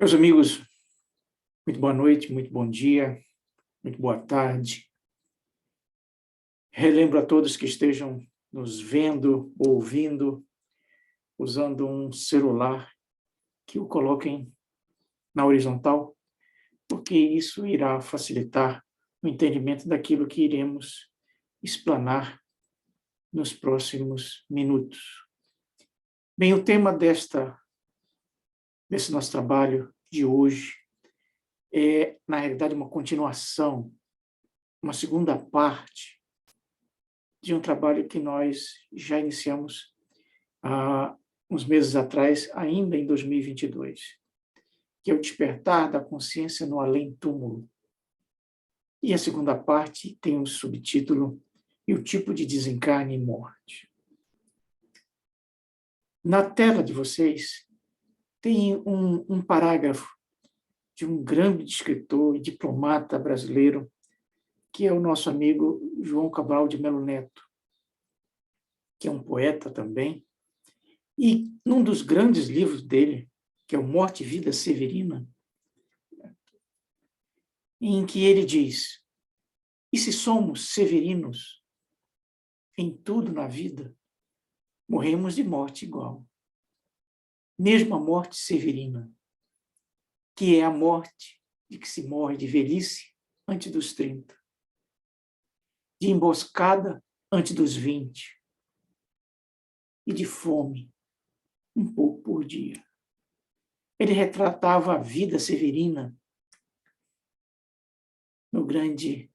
Meus amigos, muito boa noite, muito bom dia, muito boa tarde. Relembro a todos que estejam nos vendo, ouvindo, usando um celular, que o coloquem na horizontal, porque isso irá facilitar o entendimento daquilo que iremos explanar nos próximos minutos. Bem, o tema desse nosso trabalho de hoje é, na realidade, uma continuação, uma segunda parte de um trabalho que nós já iniciamos há uns meses atrás, ainda em 2022, que é o despertar da consciência no além-túmulo. E a segunda parte tem um subtítulo, e o tipo de desencarne e morte. Na tela de vocês tem um parágrafo de um grande escritor e diplomata brasileiro, que é o nosso amigo João Cabral de Melo Neto, que é um poeta também, e num dos grandes livros dele, que é o Morte e Vida Severina, em que ele diz: e se somos severinos em tudo na vida, morremos de morte igual. Mesmo a morte severina, que é a morte de que se morre de velhice antes dos 30, de emboscada antes dos 20 e de fome um pouco por dia. Ele retratava a vida severina no grande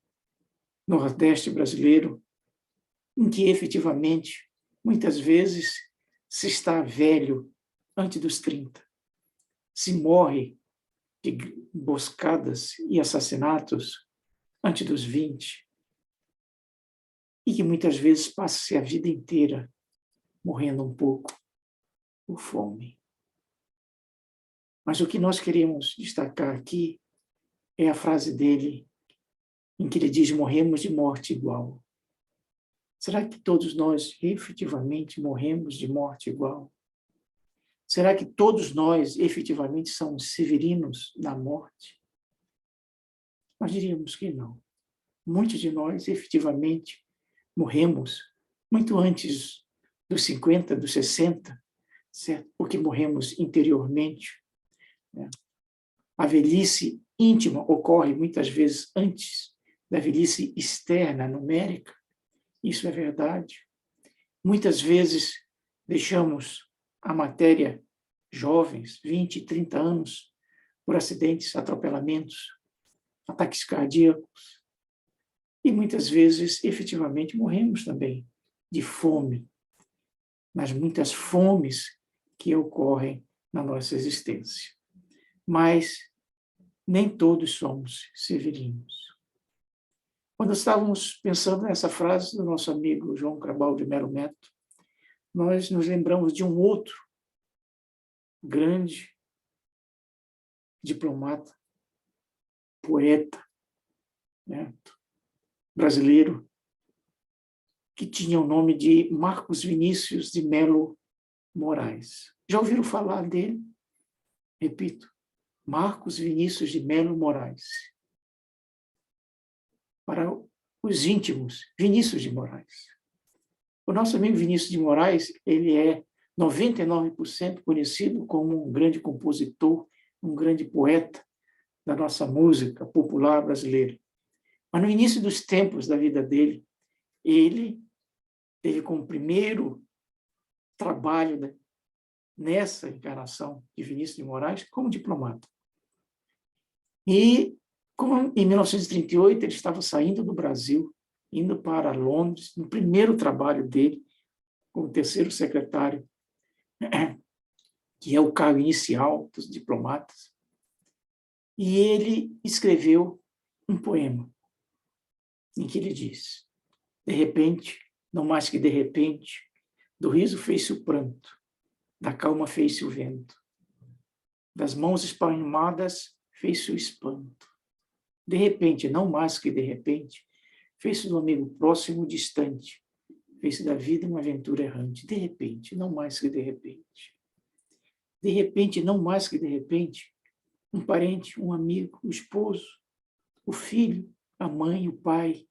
Nordeste brasileiro, em que efetivamente, muitas vezes, se está velho antes dos 30, se morre de emboscadas e assassinatos antes dos 20, e que muitas vezes passa-se a vida inteira morrendo um pouco por fome. Mas o que nós queremos destacar aqui é a frase dele, em que ele diz: morremos de morte igual. Será que todos nós efetivamente morremos de morte igual? Será que todos nós efetivamente somos severinos na morte? Nós diríamos que não. Muitos de nós efetivamente morremos muito antes dos 50, dos 60, certo? Porque morremos interiormente, né? A velhice íntima ocorre muitas vezes antes da velhice externa, numérica. Isso é verdade. Muitas vezes deixamos a matéria jovens, 20, 30 anos, por acidentes, atropelamentos, ataques cardíacos. E muitas vezes, efetivamente, morremos também de fome, nas muitas fomes que ocorrem na nossa existência. Mas nem todos somos severinos. Quando estávamos pensando nessa frase do nosso amigo João Cabral de Melo Neto, nós nos lembramos de um outro grande diplomata, poeta, né, brasileiro, que tinha o nome de Marcos Vinícius de Melo Moraes. Já ouviram falar dele? Repito, Marcos Vinícius de Melo Moraes. Para os íntimos, Vinícius de Moraes. O nosso amigo Vinícius de Moraes, ele é 99% conhecido como um grande compositor, um grande poeta da nossa música popular brasileira. Mas no início dos tempos da vida dele, ele teve como primeiro trabalho nessa encarnação de Vinícius de Moraes como diplomata. E, como em 1938, ele estava saindo do Brasil, indo para Londres, no primeiro trabalho dele, como terceiro secretário, que é o cargo inicial dos diplomatas, e ele escreveu um poema, em que ele diz: de repente, não mais que de repente, do riso fez-se o pranto, da calma fez-se o vento, das mãos espalmadas fez-se o espanto. De repente, não mais que de repente, fez-se do amigo próximo distante, fez-se da vida uma aventura errante. De repente, não mais que de repente. De repente, não mais que de repente, um parente, um amigo, o esposo, o filho, a mãe, o pai,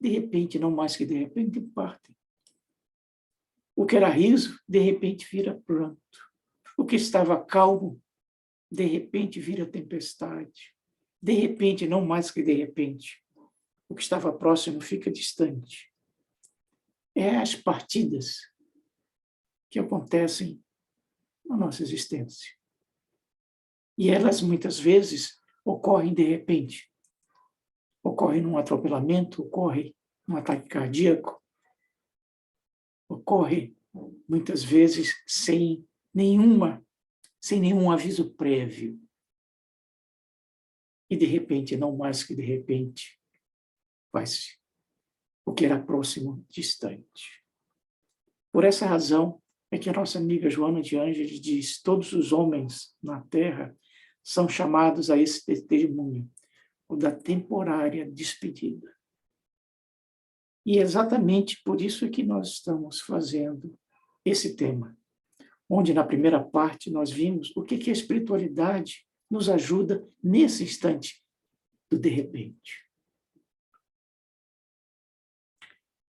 de repente, não mais que de repente, partem. O que era riso, de repente vira pranto. O que estava calmo, de repente vira tempestade. De repente, não mais que de repente, o que estava próximo fica distante. É as partidas que acontecem na nossa existência. E elas, muitas vezes, ocorrem de repente. Ocorrem num atropelamento, ocorre num ataque cardíaco, ocorre, muitas vezes, sem nenhum aviso prévio. E, de repente, não mais que de repente, faz o que era próximo, distante. Por essa razão é que a nossa amiga Joana de Ângeles diz: todos os homens na Terra são chamados a esse testemunho, o da temporária despedida. E é exatamente por isso que nós estamos fazendo esse tema, onde na primeira parte nós vimos o que a espiritualidade nos ajuda nesse instante do de repente.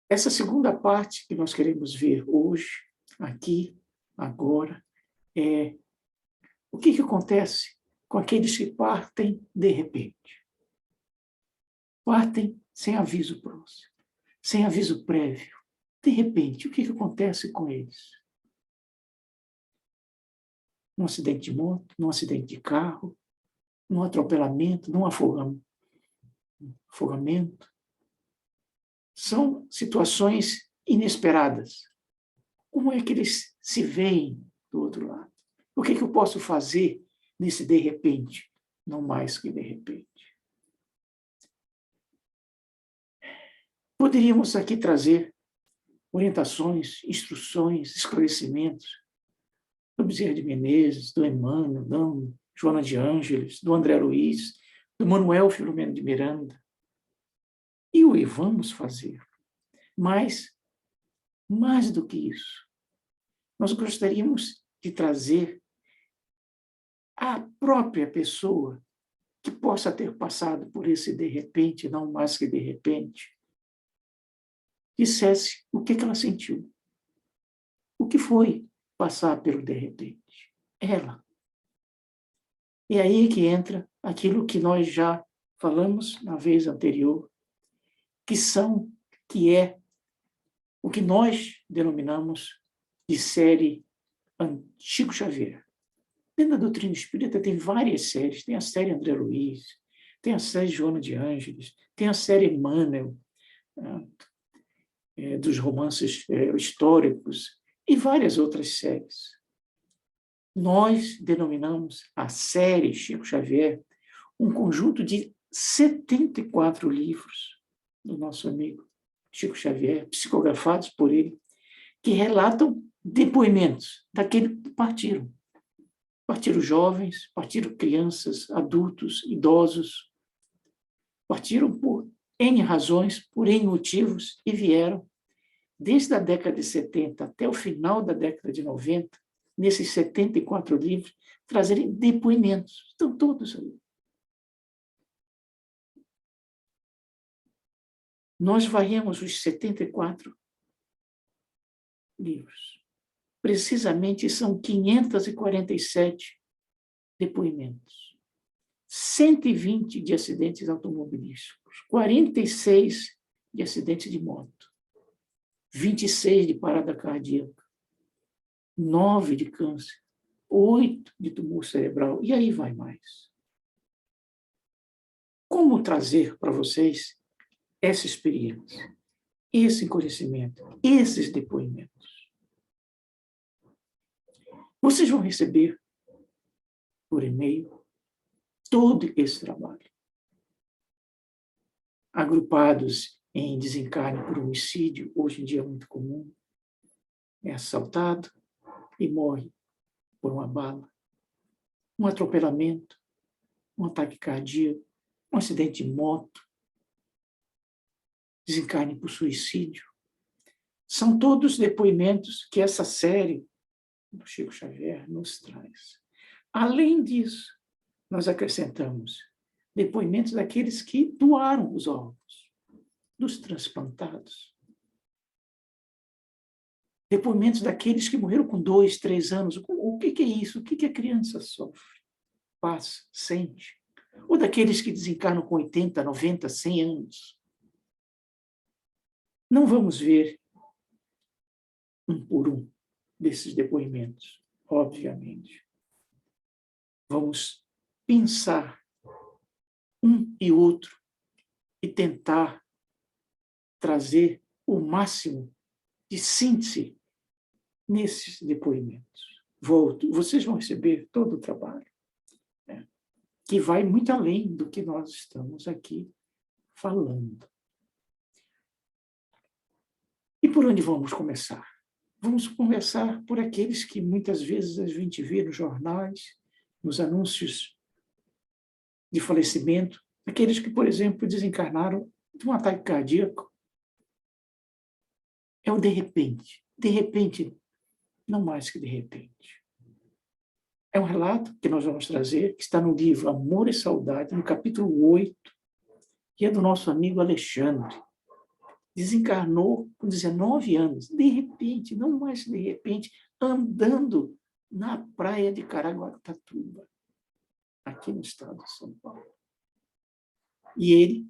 Essa segunda parte que nós queremos ver hoje, aqui, agora, é o que acontece com aqueles que partem de repente. Partem sem aviso próximo, sem aviso prévio. De repente, o que acontece com eles? Num acidente de moto, num acidente de carro, num atropelamento, num afogamento. São situações inesperadas. Como é que eles se veem do outro lado? O que eu posso fazer nesse de repente? Não mais que de repente. Poderíamos aqui trazer orientações, instruções, esclarecimentos do Bezerra de Menezes, do Emmanuel, da Joana de Ângeles, do André Luiz, do Manuel Filomeno de Miranda. E o vamos fazer. Mas, mais do que isso, nós gostaríamos de trazer a própria pessoa que possa ter passado por esse de repente, não mais que de repente, dissesse o que ela sentiu. O que foi passar pelo de repente? Ela. E aí que entra aquilo que nós já falamos na vez anterior, que é o que nós denominamos de série Chico Xavier. Dentro da doutrina espírita tem várias séries. Tem a série André Luiz, tem a série Joana de Ângeles, tem a série Emmanuel, dos romances históricos, e várias outras séries. Nós denominamos a série Chico Xavier um conjunto de 74 livros do nosso amigo Chico Xavier, psicografados por ele, que relatam depoimentos daqueles que partiram. Partiram jovens, partiram crianças, adultos, idosos, partiram por N razões, por N motivos, e vieram, desde a década de 70 até o final da década de 90, nesses 74 livros, trazerem depoimentos. Estão todos ali. Nós varremos os 74 livros. Precisamente são 547 depoimentos. 120 de acidentes automobilísticos, 46 de acidentes de moto, 26 de parada cardíaca, 9 de câncer, 8 de tumor cerebral, e aí vai mais. Como trazer para vocês essa experiência, esse conhecimento, esses depoimentos? Vocês vão receber por e-mail todo esse trabalho, agrupados em desencarne por homicídio, hoje em dia é muito comum, é assaltado e morre por uma bala, um atropelamento, um ataque cardíaco, um acidente de moto, desencarne por suicídio. São todos depoimentos que essa série do Chico Xavier nos traz. Além disso, nós acrescentamos depoimentos daqueles que doaram os órgãos, dos transplantados. Depoimentos daqueles que morreram com 2, 3 anos. O que é isso? O que a criança sofre? Passa, sente. Ou daqueles que desencarnam com 80, 90, 100 anos. Não vamos ver um por um desses depoimentos, obviamente. Vamos pensar um e outro e tentar trazer o máximo de síntese nesses depoimentos. Vocês vão receber todo o trabalho, né, que vai muito além do que nós estamos aqui falando. E por onde vamos começar? Vamos começar por aqueles que muitas vezes a gente vê nos jornais, nos anúncios de falecimento, aqueles que, por exemplo, desencarnaram de um ataque cardíaco. É o de repente, não mais que de repente. É um relato que nós vamos trazer, que está no livro Amor e Saudade, no capítulo 8, que é do nosso amigo Alexandre. Desencarnou com 19 anos, de repente, não mais de repente, andando na praia de Caraguatatuba, aqui no estado de São Paulo. E ele,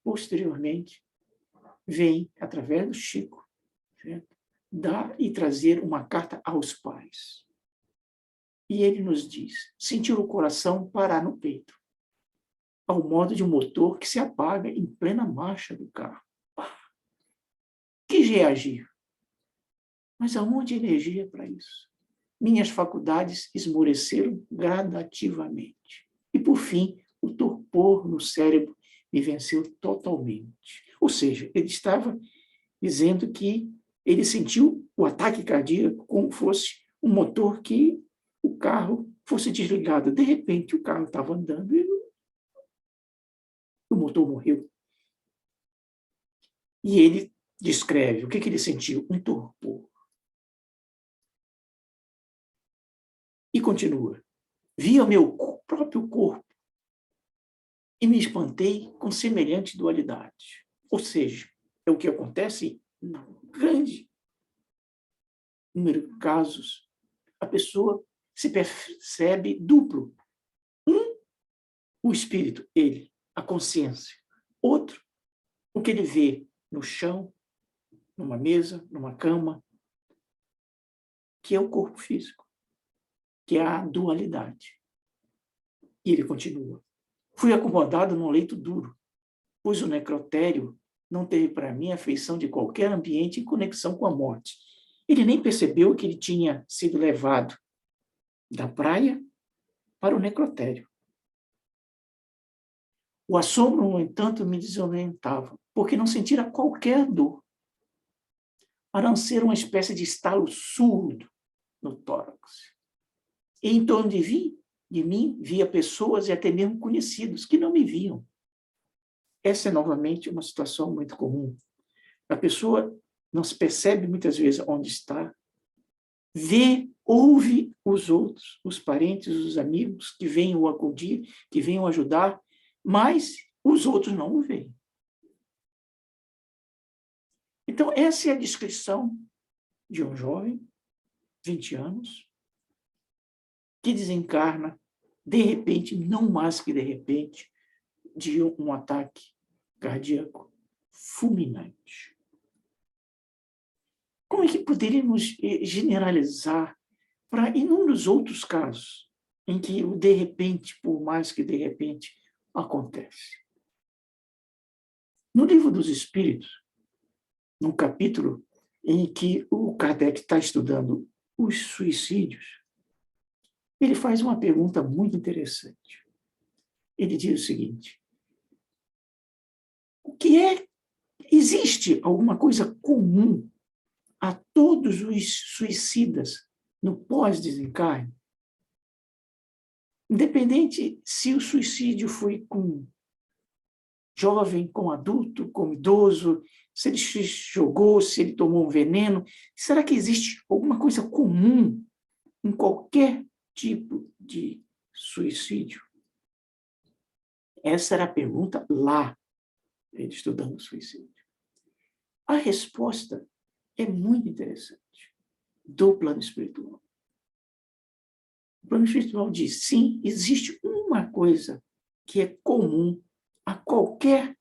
posteriormente, vem, através do Chico, certo? Dar e trazer uma carta aos pais. E ele nos diz, sentir o coração parar no peito, ao modo de um motor que se apaga em plena marcha do carro. Quis reagir, mas aonde energia para isso? Minhas faculdades esmoreceram gradativamente. E, por fim, o torpor no cérebro me venceu totalmente. Ou seja, ele estava dizendo que ele sentiu o ataque cardíaco como fosse um motor que o carro fosse desligado. De repente, o carro estava andando e o motor morreu. E ele descreve o que ele sentiu, um torpor. E continua. Via meu próprio corpo e me espantei com semelhante dualidade. Ou seja, é o que acontece no grande número de casos. A pessoa se percebe duplo. O espírito, ele, a consciência. Outro, o que ele vê no chão, numa mesa, numa cama, que é o corpo físico, que é a dualidade. E ele continua. Fui acomodado num leito duro, pois o necrotério não teve para mim a feição de qualquer ambiente em conexão com a morte. Ele nem percebeu que ele tinha sido levado da praia para o necrotério. O assombro, no entanto, me desorientava, porque não sentira qualquer dor, a não ser uma espécie de estalo surdo no tórax. E em torno de mim, via pessoas e até mesmo conhecidos que não me viam. Essa é, novamente, uma situação muito comum. A pessoa não se percebe muitas vezes onde está, vê, ouve os outros, os parentes, os amigos que venham o acudir, que venham ajudar, mas os outros não o veem. Então, essa é a descrição de um jovem, 20 anos, que desencarna, de repente, não mais que de repente, de um ataque cardíaco fulminante. Como é que poderíamos generalizar para inúmeros outros casos em que o de repente, por mais que de repente, acontece? No Livro dos Espíritos, no capítulo em que o Kardec está estudando os suicídios, ele faz uma pergunta muito interessante. Ele diz o seguinte: existe alguma coisa comum a todos os suicidas no pós-desencarne? Independente se o suicídio foi com jovem, com adulto, com idoso, se ele se jogou, se ele tomou um veneno, será que existe alguma coisa comum em qualquer tipo de suicídio? Essa era a pergunta lá, ele estudando o suicídio. A resposta é muito interessante do plano espiritual. O plano espiritual diz, sim, existe uma coisa que é comum a qualquer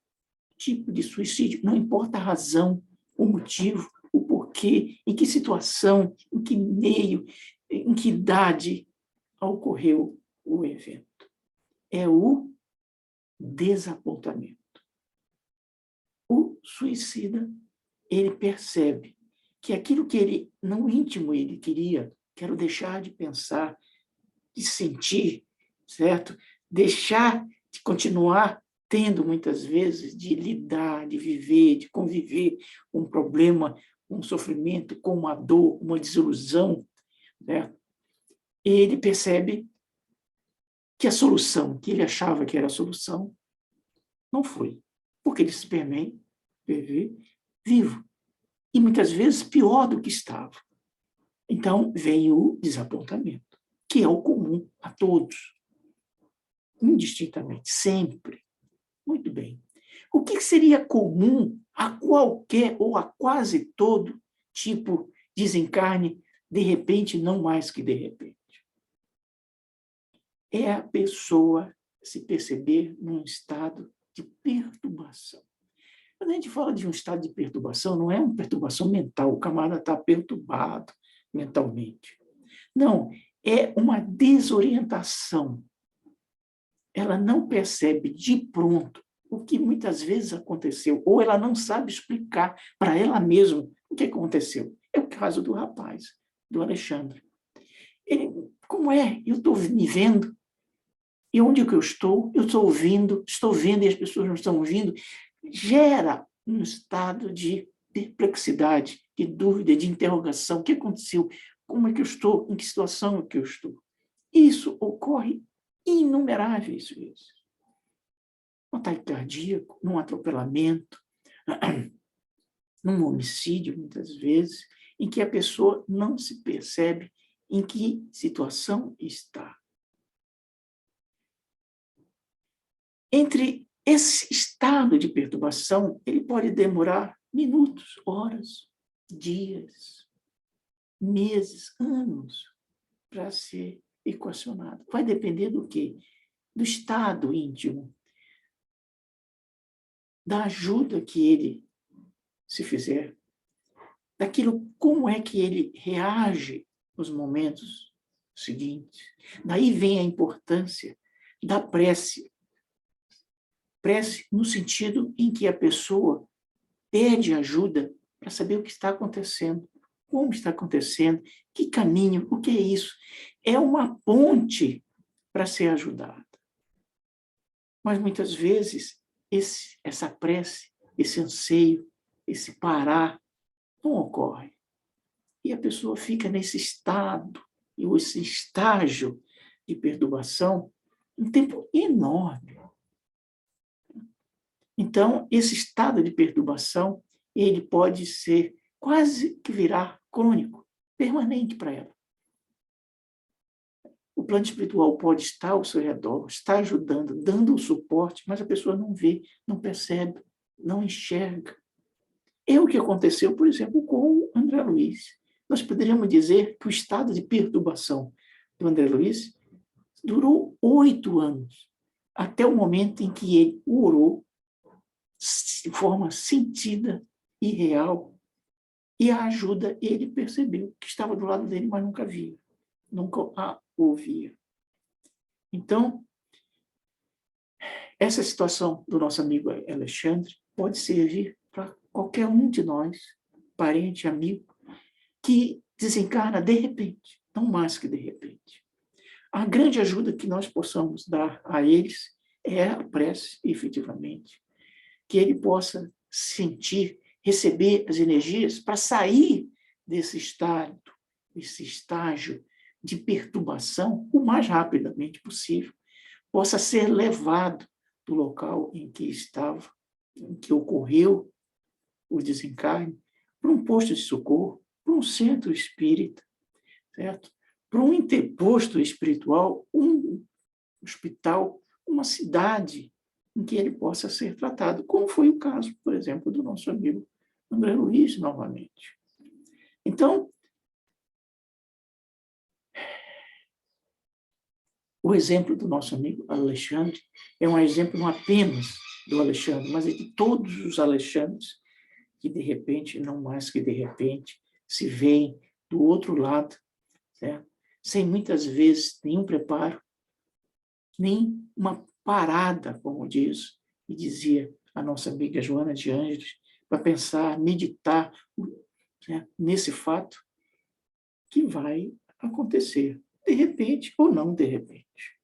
tipo de suicídio, não importa a razão, o motivo, o porquê, em que situação, em que meio, em que idade ocorreu o evento. É o desapontamento. O suicida, ele percebe que aquilo que ele, no íntimo, ele queria, quero deixar de pensar, de sentir, certo? Deixar de continuar tendo, muitas vezes, de lidar, de viver, de conviver com um problema, com um sofrimento, com uma dor, uma desilusão, certo? Ele percebe que a solução, que ele achava que era a solução, não foi. Porque ele se permite viver vivo. E, muitas vezes, pior do que estava. Então, vem o desapontamento, que é o comum a todos, indistintamente, sempre. Muito bem. O que seria comum a qualquer ou a quase todo tipo de desencarne, de repente, não mais que de repente? É a pessoa se perceber num estado de perturbação. Quando a gente fala de um estado de perturbação, não é uma perturbação mental, o camarada está perturbado mentalmente. Não, é uma desorientação. Ela não percebe de pronto o que muitas vezes aconteceu, ou ela não sabe explicar para ela mesma o que aconteceu. É o caso do rapaz, do Alexandre. Ele, como é? Eu estou me vendo, e onde que eu estou? Eu estou vendo e as pessoas não estão ouvindo. Gera um estado de perplexidade, de dúvida, de interrogação. O que aconteceu? Como é que eu estou? Em que situação é que eu estou? Isso ocorre inumeráveis vezes. Um ataque cardíaco, num atropelamento, num homicídio, muitas vezes, em que a pessoa não se percebe em que situação está. Entre esse estado de perturbação, ele pode demorar minutos, horas, dias, meses, anos para ser equacionado. Vai depender do quê? Do estado íntimo, da ajuda que ele se fizer, daquilo como é que ele reage nos momentos seguintes. Daí vem a importância da prece. Prece no sentido em que a pessoa pede ajuda para saber o que está acontecendo, como está acontecendo, que caminho, o que é isso. É uma ponte para ser ajudada. Mas, muitas vezes, essa prece, esse anseio, esse parar, não ocorre. E a pessoa fica nesse estado, e esse estágio de perturbação, um tempo enorme. Então, esse estado de perturbação, ele pode ser quase que virar crônico, permanente para ela. O plano espiritual pode estar ao seu redor, estar ajudando, dando o suporte, mas a pessoa não vê, não percebe, não enxerga. É o que aconteceu, por exemplo, com o André Luiz. Nós poderíamos dizer que o estado de perturbação do André Luiz durou 8 anos, até o momento em que ele orou de forma sentida e real, e a ajuda ele percebeu, que estava do lado dele, mas nunca via, nunca a ouvia. Então, essa situação do nosso amigo Alexandre pode servir para qualquer um de nós, parente, amigo, que desencarna de repente, não mais que de repente. A grande ajuda que nós possamos dar a eles é a prece, efetivamente, que ele possa sentir, receber as energias para sair desse estado, desse estágio de perturbação o mais rapidamente possível, possa ser levado do local em que estava, em que ocorreu o desencarne, para um posto de socorro, para um centro espírita, certo? Para um interposto espiritual, um hospital, uma cidade em que ele possa ser tratado, como foi o caso, por exemplo, do nosso amigo André Luiz, novamente. Então, o exemplo do nosso amigo Alexandre é um exemplo não apenas do Alexandre, mas de todos os Alexandres que, de repente, não mais que de repente, se veem do outro lado, certo? Sem muitas vezes nenhum preparo, nem uma parada, como diz e dizia a nossa amiga Joana de Ângeles, para pensar, meditar, né, nesse fato que vai acontecer, de repente ou não de repente.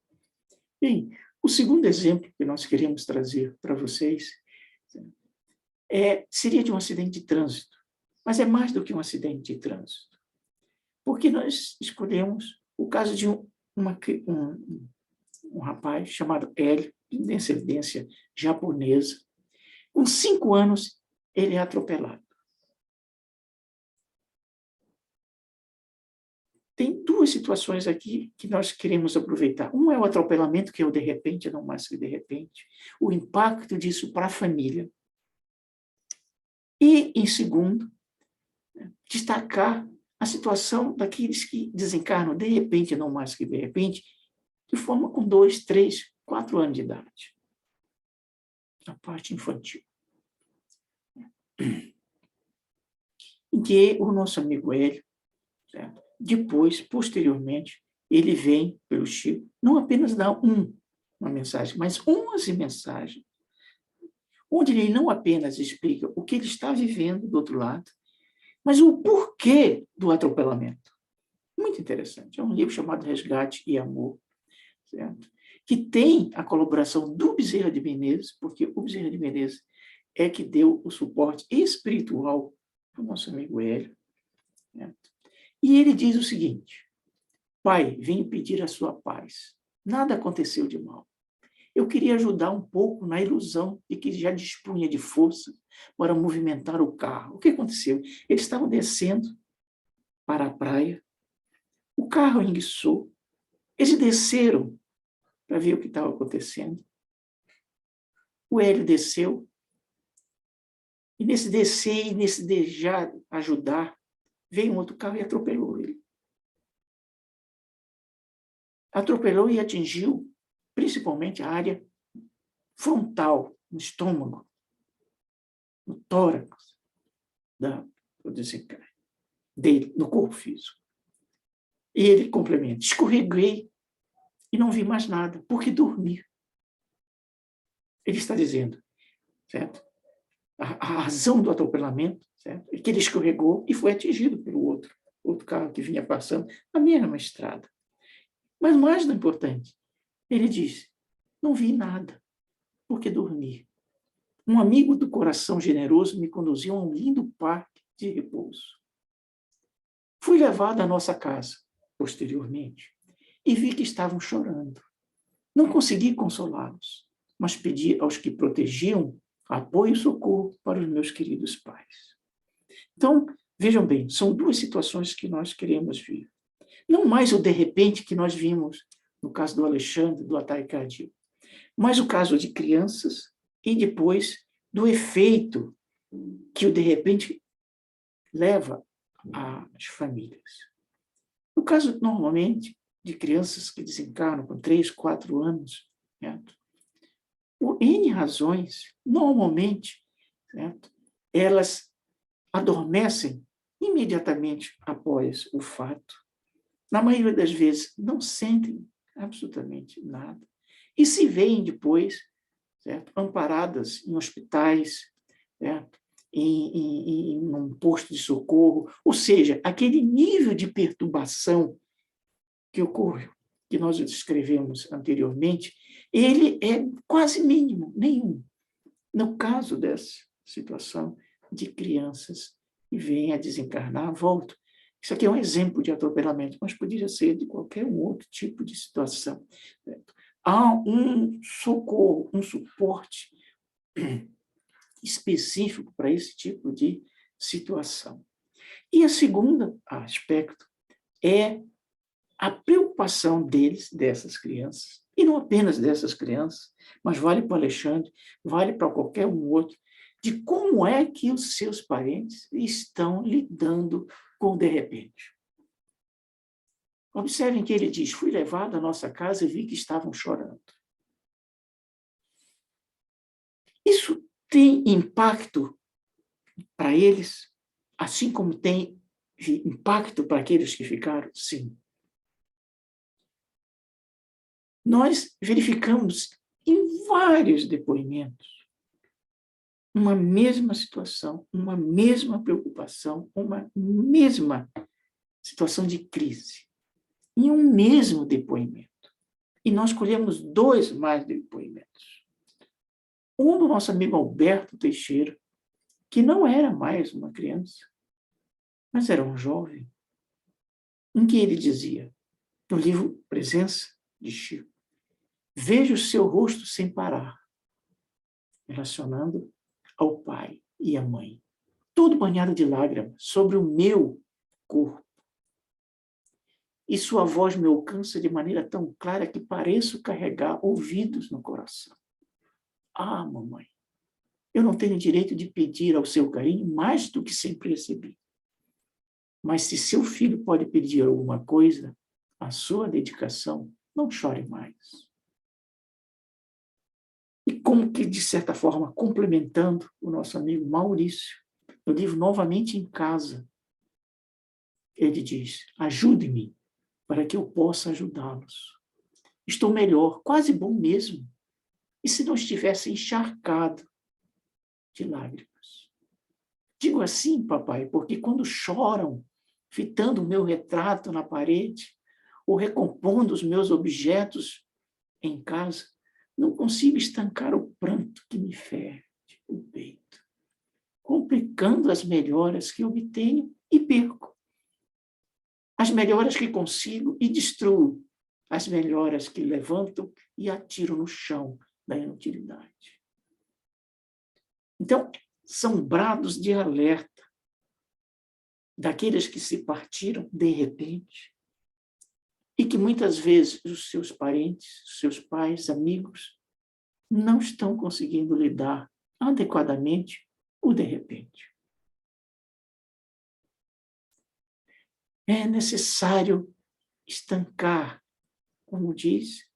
Bem, o segundo exemplo que nós queremos trazer para vocês seria de um acidente de trânsito, mas é mais do que um acidente de trânsito, porque nós escolhemos o caso de um rapaz chamado Hélio, de descendência japonesa. Com 5 anos, ele é atropelado. Tem duas situações aqui que nós queremos aproveitar. Um é o atropelamento, que é o de repente, não mais que de repente, o impacto disso para a família. E, em segundo, destacar a situação daqueles que desencarnam de repente, não mais que de repente, de forma com 2, 3, 4 anos de idade. A parte infantil. Em que o nosso amigo Hélio, certo? Depois, posteriormente, ele vem pelo Chico, não apenas dar uma mensagem, mas 11 mensagens, onde ele não apenas explica o que ele está vivendo do outro lado, mas o porquê do atropelamento. Muito interessante. É um livro chamado Resgate e Amor, certo? Que tem a colaboração do Bezerra de Menezes, porque o Bezerra de Menezes é que deu o suporte espiritual para o nosso amigo Hélio, certo? E ele diz o seguinte: Pai, vim pedir a sua paz. Nada aconteceu de mal. Eu queria ajudar um pouco na ilusão de que já dispunha de força para movimentar o carro. O que aconteceu? Eles estavam descendo para a praia, o carro enguiçou, eles desceram para ver o que estava acontecendo. O Hélio desceu, e nesse descer e nesse deixar ajudar, veio um outro carro e atropelou ele. Atropelou e atingiu principalmente a área frontal, no estômago, no tórax do desencarne dele, no corpo físico. E ele complementa: escorreguei e não vi mais nada, porque dormi. Ele está dizendo, certo? A razão do atropelamento, certo? É que ele escorregou e foi atingido pelo outro carro que vinha passando na mesma estrada. Mas mais do importante, ele diz: não vi nada, porque dormi. Um amigo do coração generoso me conduziu a um lindo parque de repouso. Fui levado à nossa casa, posteriormente, e vi que estavam chorando. Não consegui consolá-los, mas pedi aos que protegiam apoio e socorro para os meus queridos pais. Então, vejam bem, são duas situações que nós queremos ver. Não mais o de repente que nós vimos no caso do Alexandre, do ataque cardíaco, mas o caso de crianças e depois do efeito que o de repente leva às famílias. No caso, normalmente, de crianças que desencarnam com 3, 4 anos, certo? Por N razões, normalmente, certo? Elas adormecem imediatamente após o fato. Na maioria das vezes, não sentem absolutamente nada. E se veem depois, certo? Amparadas em hospitais, certo? Em um posto de socorro. Ou seja, aquele nível de perturbação que ocorre, que nós descrevemos anteriormente, ele é quase mínimo, nenhum. No caso dessa situação de crianças que vêm a desencarnar, voltam. Isso aqui é um exemplo de atropelamento, mas poderia ser de qualquer outro tipo de situação. Certo? Há um socorro, um suporte específico para esse tipo de situação. E a segunda aspecto é a preocupação deles, dessas crianças, E não apenas dessas crianças, mas vale para o Alexandre, vale para qualquer um outro, de como é que os seus parentes estão lidando com o de repente. Observem que ele diz, fui levado à nossa casa e vi que estavam chorando. Isso tem impacto para eles, assim como tem impacto para aqueles que ficaram? Sim. Nós verificamos em vários depoimentos uma mesma situação, uma mesma preocupação, uma mesma situação de crise, em um mesmo depoimento. E nós colhemos 2 mais depoimentos. Um do nosso amigo Alberto Teixeira, que não era mais uma criança, mas era um jovem, em que ele dizia, no livro Presença de Chico, vejo o seu rosto sem parar, relacionando ao pai e à mãe, todo banhado de lágrimas sobre o meu corpo. E sua voz me alcança de maneira tão clara que pareço carregar ouvidos no coração. Ah, mamãe, eu não tenho direito de pedir ao seu carinho mais do que sempre recebi. Mas se seu filho pode pedir alguma coisa, a sua dedicação, não chore mais. E como que, de certa forma, complementando o nosso amigo Maurício, no livro Novamente em Casa, ele diz, ajude-me para que eu possa ajudá-los. Estou melhor, quase bom mesmo. E se não estivesse encharcado de lágrimas? Digo assim, papai, porque quando choram, fitando o meu retrato na parede, ou recompondo os meus objetos em casa, não consigo estancar o pranto que me fere o peito, complicando as melhoras que obtenho e perco. As melhoras que consigo e destruo, as melhoras que levanto e atiro no chão da inutilidade. Então, são brados de alerta daqueles que se partiram de repente e que muitas vezes os seus parentes, seus pais, amigos, não estão conseguindo lidar adequadamente o de repente. É necessário estancar, como diz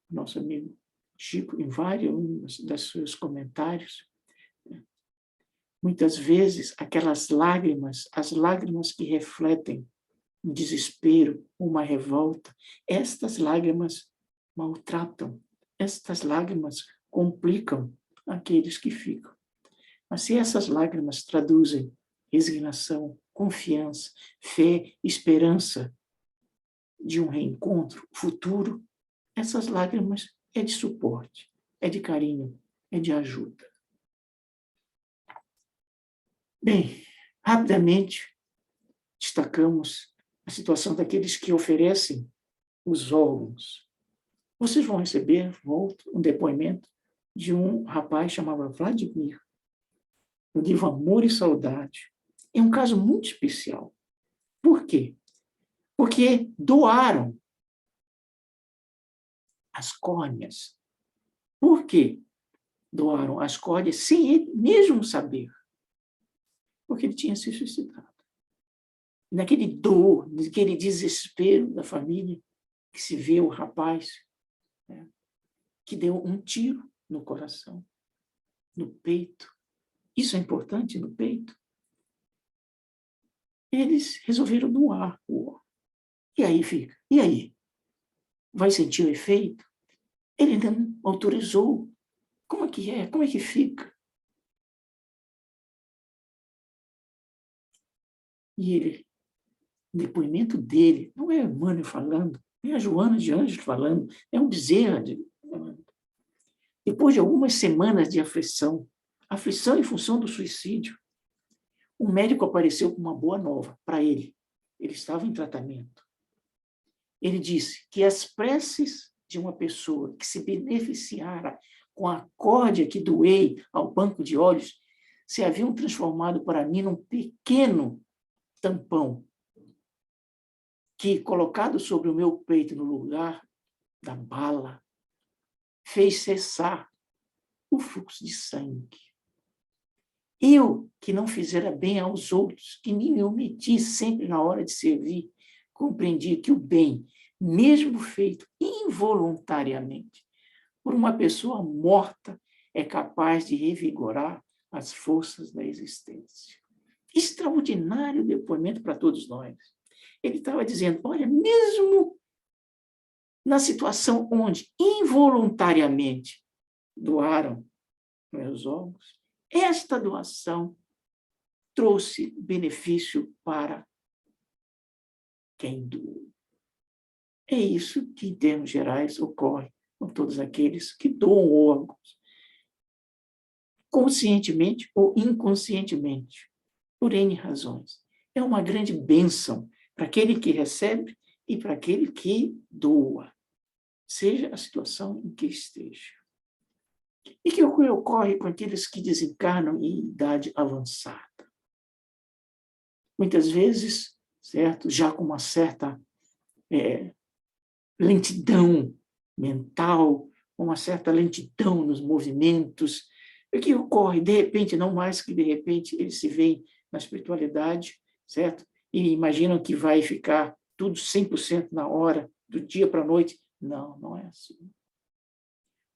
nosso amigo Chico em vários dos seus comentários, muitas vezes aquelas lágrimas, as lágrimas que refletem um desespero, uma revolta, estas lágrimas maltratam, estas lágrimas complicam aqueles que ficam. Mas se essas lágrimas traduzem resignação, confiança, fé, esperança de um reencontro futuro, essas lágrimas é de suporte, é de carinho, é de ajuda. Bem, rapidamente destacamos a situação daqueles que oferecem os órgãos. Vocês vão receber, um depoimento de um rapaz chamado Vladimir, no livro Amor e Saudade. É um caso muito especial. Por quê? Porque doaram as córneas. Por quê? Doaram as córneas sem ele mesmo saber. Porque ele tinha se suicidado. Naquele dor, naquele desespero da família, que se vê o rapaz, né, que deu um tiro no coração, no peito. Isso é importante no peito. Eles resolveram doar o órgão. E aí fica. E aí? Vai sentir o efeito? Ele ainda não autorizou. Como é que é? Como é que fica? E ele, o depoimento dele, não é Emmanuel falando, não é a Joana de Ângeles falando, é um Bezerra falando. Depois de algumas semanas de aflição em função do suicídio, o médico apareceu com uma boa nova para ele. Ele estava em tratamento. Ele disse que as preces de uma pessoa que se beneficiara com a córdia que doei ao banco de olhos se haviam transformado para mim num pequeno tampão que, colocado sobre o meu peito no lugar da bala, fez cessar o fluxo de sangue. Eu, que não fizera bem aos outros, que me omiti sempre na hora de servir, compreendi que o bem, mesmo feito involuntariamente por uma pessoa morta, é capaz de revigorar as forças da existência. Extraordinário depoimento para todos nós. Ele estava dizendo, olha, mesmo na situação onde involuntariamente doaram meus órgãos, esta doação trouxe benefício para quem doou. É isso que, em termos gerais, ocorre com todos aqueles que doam órgãos, conscientemente ou inconscientemente, por N razões. É uma grande bênção para aquele que recebe e para aquele que doa, seja a situação em que esteja. E que ocorre com aqueles que desencarnam em idade avançada? Muitas vezes, certo, já com uma certa lentidão mental, uma certa lentidão nos movimentos. O que ocorre? De repente, não mais que de repente, eles se veem na espiritualidade, certo? E imaginam que vai ficar tudo 100% na hora, do dia para a noite. Não, não é assim.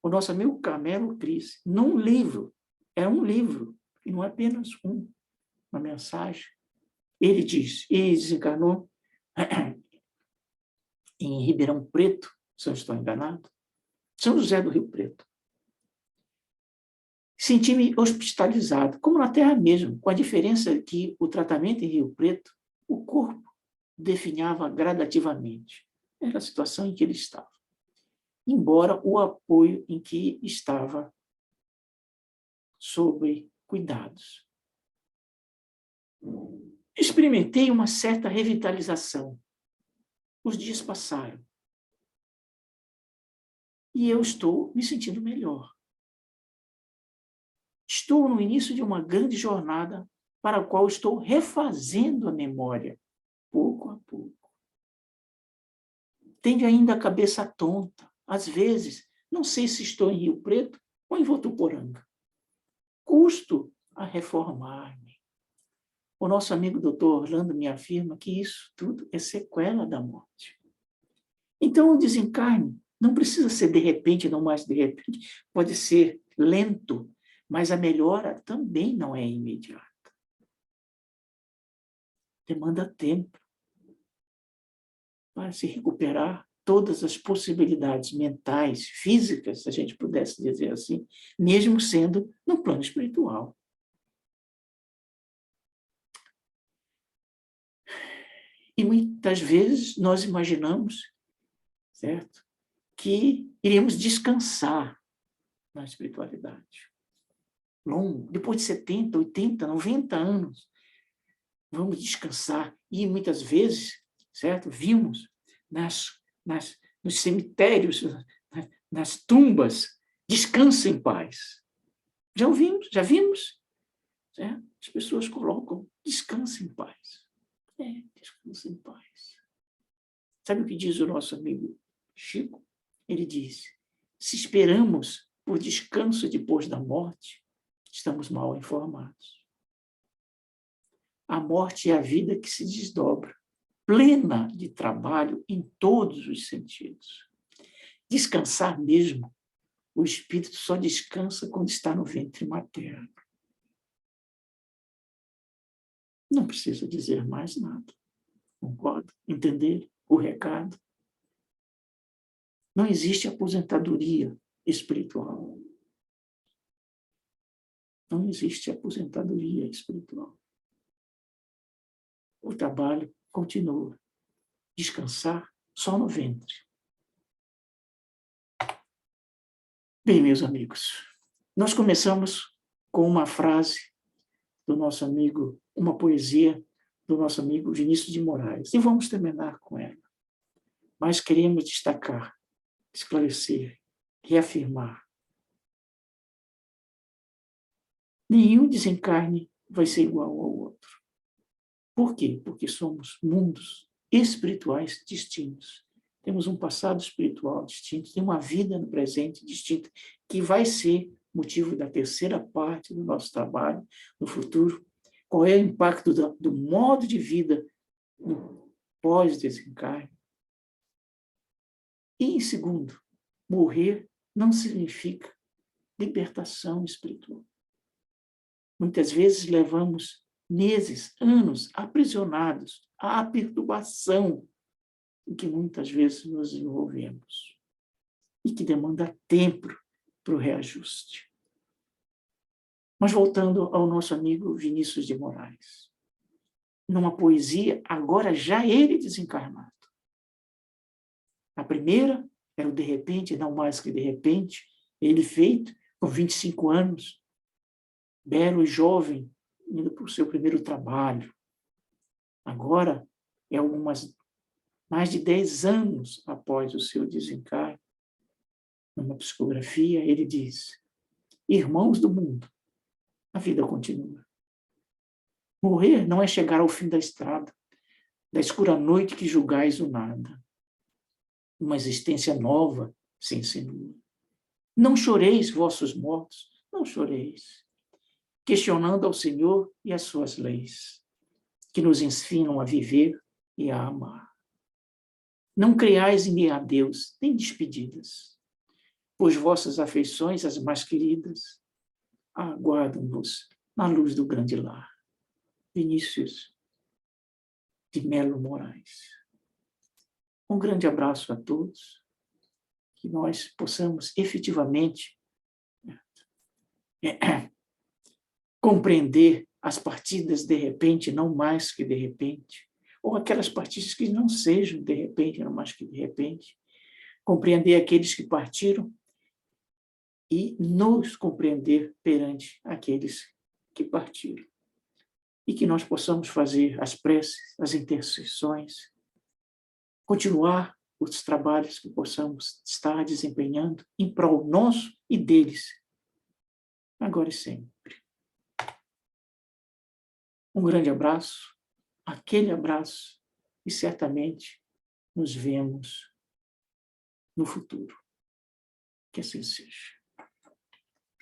O nosso amigo Carmelo Cris, num livro, é um livro, e não é apenas uma mensagem, ele diz, ele desencarnou em Ribeirão Preto, se eu não estou enganado, São José do Rio Preto. Senti-me hospitalizado, como na Terra mesmo, com a diferença que o tratamento em Rio Preto, o corpo definhava gradativamente. Era a situação em que ele estava. Embora o apoio em que estava sobre cuidados. Experimentei uma certa revitalização. Os dias passaram. E eu estou me sentindo melhor. Estou no início de uma grande jornada para a qual estou refazendo a memória, pouco a pouco. Tenho ainda a cabeça tonta. Às vezes, não sei se estou em Rio Preto ou em Votuporanga. Custo a reformar-me. O nosso amigo doutor Orlando me afirma que isso tudo é sequela da morte. Então, o desencarne não precisa ser de repente, não mais de repente, pode ser lento, mas a melhora também não é imediata. Demanda tempo para se recuperar todas as possibilidades mentais, físicas, se a gente pudesse dizer assim, mesmo sendo no plano espiritual. E muitas vezes nós imaginamos, certo, que iríamos descansar na espiritualidade. Longo, depois de 70, 80, 90 anos, vamos descansar. E muitas vezes, certo, vimos nos cemitérios, nas tumbas, descansa em paz. Já vimos? Certo? As pessoas colocam, descansa em paz. Descansa em paz. Sabe o que diz o nosso amigo Chico? Ele diz, se esperamos por descanso depois da morte, estamos mal informados. A morte é a vida que se desdobra, plena de trabalho em todos os sentidos. Descansar mesmo, o espírito só descansa quando está no ventre materno. Não precisa dizer mais nada. Concorda? Entender o recado? Não existe aposentadoria espiritual. Não existe aposentadoria espiritual. O trabalho continua. Descansar só no ventre. Bem, meus amigos, nós começamos com uma frase do nosso amigo, uma poesia do nosso amigo Vinícius de Moraes, e vamos terminar com ela. Mas queremos destacar, esclarecer, reafirmar. Nenhum desencarne vai ser igual ao outro. Por quê? Porque somos mundos espirituais distintos, temos um passado espiritual distinto, tem uma vida no presente distinta, que vai ser motivo da terceira parte do nosso trabalho no futuro. Qual é o impacto do modo de vida no pós-desencarne? E, em segundo, morrer não significa libertação espiritual. Muitas vezes levamos meses, anos aprisionados à perturbação em que muitas vezes nos envolvemos e que demanda tempo para o reajuste. Mas voltando ao nosso amigo Vinícius de Moraes, numa poesia, agora já ele desencarnado. A primeira era o De Repente, não mais que de repente, ele feito com 25 anos, belo e jovem, indo para o seu primeiro trabalho. Agora, é mais de 10 anos após o seu desencarne, numa psicografia, ele diz: irmãos do mundo, a vida continua. Morrer não é chegar ao fim da estrada, da escura noite que julgais o nada. Uma existência nova se insinua. Não choreis, vossos mortos, não choreis, questionando ao Senhor e as suas leis, que nos ensinam a viver e a amar. Não creiais em adeus, nem despedidas, pois vossas afeições, as mais queridas, aguardam-vos na luz do grande lar. Vinícius de Melo Moraes. Um grande abraço a todos, que nós possamos efetivamente compreender as partidas de repente, não mais que de repente, ou aquelas partidas que não sejam de repente, não mais que de repente, compreender aqueles que partiram e nos compreender perante aqueles que partiram. E que nós possamos fazer as preces, as intercessões, continuar os trabalhos que possamos estar desempenhando em prol nosso e deles, agora e sempre. Um grande abraço, aquele abraço, e certamente nos vemos no futuro. Que assim seja.